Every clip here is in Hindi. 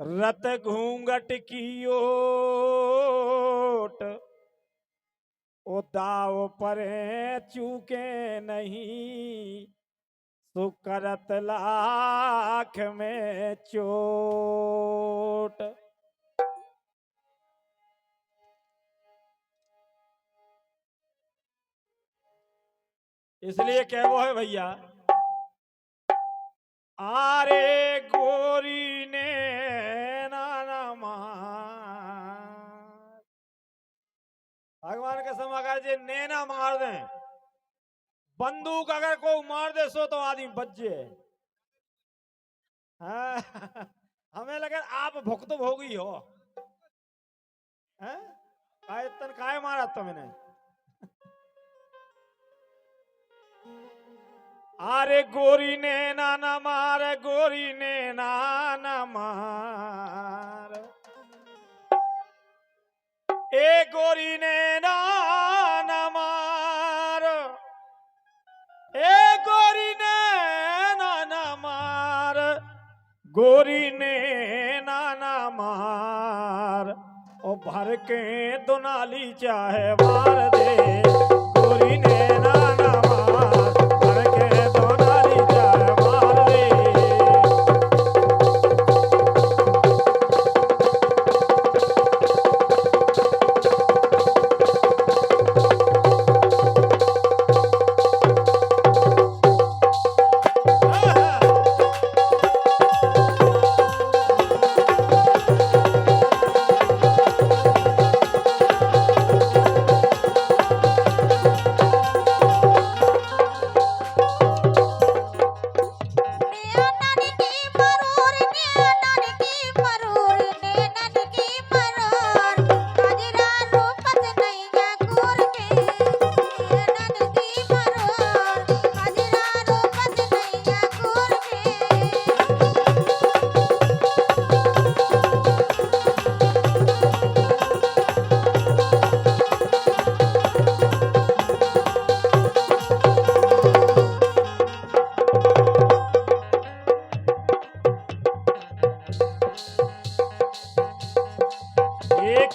रत घूंघट की ओट ओ दाव पर चूके नहीं, सुकरत लाख में चोट। इसलिए कहवो है भैया, आरे गोरी ने नाना मार। भगवान के समाकार जी नैना मार दें, बंदूक अगर कोई मार दे सो तो आदमी बच जाए। हाँ, हमें लगे आप भुगत भोगी हो। काय तन काय मारा तुमने? अरे गोरी ने नाना मार, गोरी ने नाना मार, ए गोरी ने नाना मार, ए गोरी ने नाना मार, गोरी ने नाना मार, ओ भर के दुनाली चाहे मार दे, गोरी ने नाना मार, भर के दुनाली चाहे मार दे।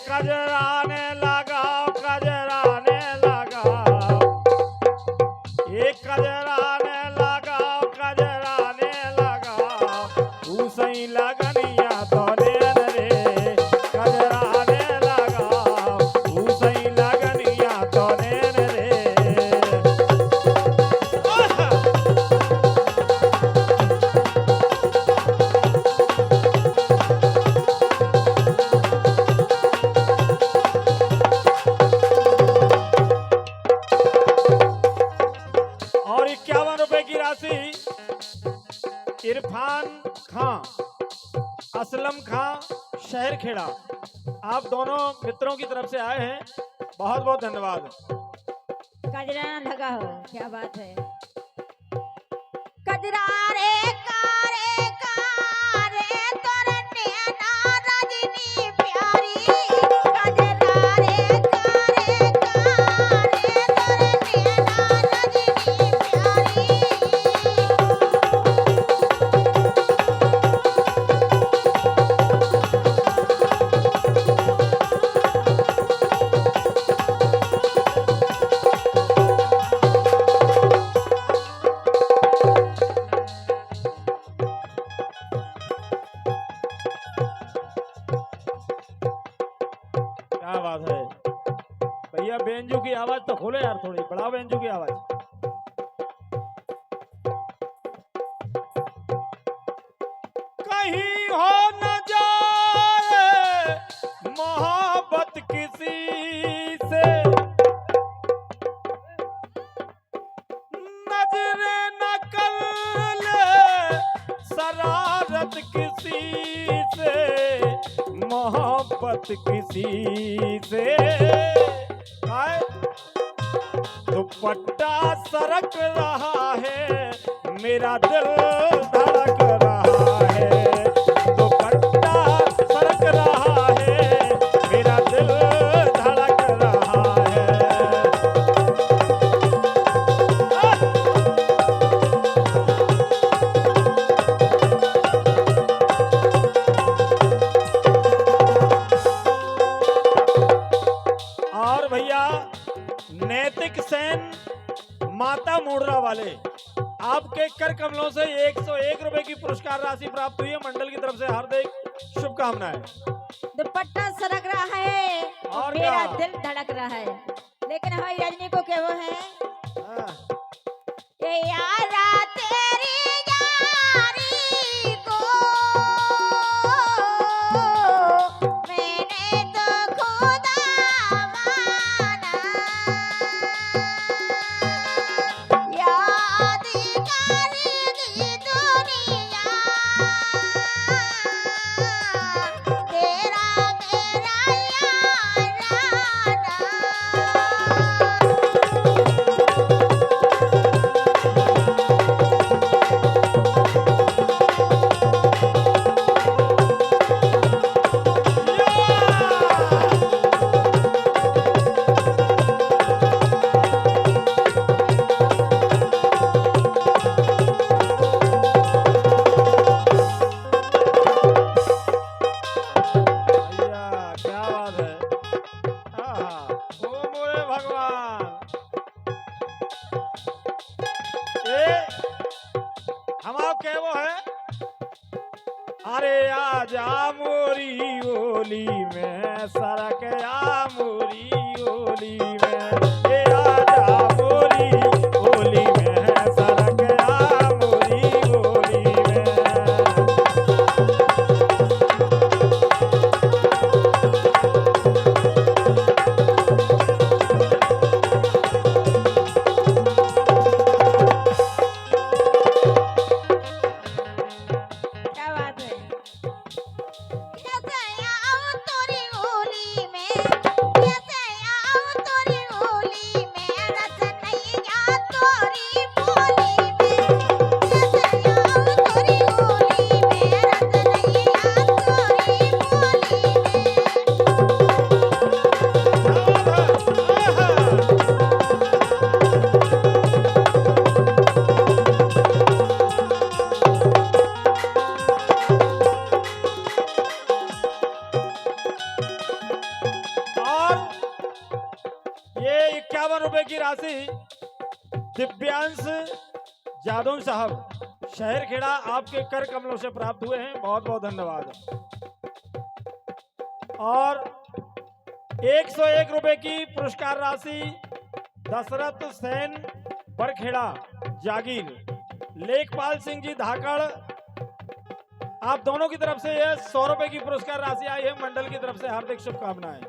कजराने लगाओ, कजराने लगाओ, एक कजराने लगाओ, कजराने लगाओ, उसई लगनिया तो नैन रे, कजराने लगाओ, उसई लगनिया तो नैन रे। इरफान खां, असलम खां, शहर खेड़ा, आप दोनों मित्रों की तरफ से आए हैं, बहुत बहुत धन्यवाद। कजरा लगा हो, क्या बात है। कजरा रे कारे कारे तोरे नैना रजनी प्यारी, कजरा रे कारे कारे तोरे नैना रजनी प्यारी। क्या बात है भैया, बेंजू की आवाज तो खोलो यार, थोड़ी बढ़ाओ बेंजू की आवाज। कहीं हो न जाए मोहब्बत किसी से, नजरे न कर ले शरारत किसी से, मोहब्बत किसी से। दुपट्टा सरक रहा है, मेरा दिल धड़क रहा है, दुपट्टा सरक रहा है, मेरा दिल धड़क रहा है। वाले आपके कर कमलों से 101 रुपए की पुरस्कार राशि प्राप्त हुई है। मंडल की तरफ से हार्दिक शुभकामनाएं। दुपट्टा सरक रहा है और मेरा क्या? दिल धड़क रहा है, लेकिन हमारी रजनी को क्या वो है हाँ। ये यारा तेरी यारी को मैंने तो खुदा माना, याद करेगी दुनिया तेरा मेरा याराना। भैया क्या बात है। आहा, ओ मोरे भगवान। ये हम आप क्या वो है। अरे आजा मोरी ओली में सरक आ मोरी ओली में, ए आजा मोरी ओली में सरक आ मोरी ओली में। क्या बात है। कैसे आऊं तोरी होली में, कैसे आऊं तोरी होली में, रस नैया तोरी बोली में, कैसे आऊं तोरी होली में, रस नैया तोरी बोली में। और ये 51 रुपए की राशि दिव्यांश जादव साहब शहर खेड़ा आपके कर कमलों से प्राप्त हुए हैं। बहुत बहुत धन्यवाद। और 101 रुपए की पुरस्कार राशि दशरथ सेन बरखेड़ा जागीर, लेखपाल सिंह जी धाकड़, आप दोनों की तरफ से यह 100 रुपए की पुरस्कार राशि आई है। मंडल की तरफ से हार्दिक शुभकामनाएं।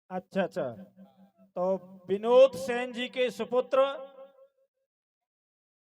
अच्छा अच्छा, तो विनोद सेन जी के सुपुत्र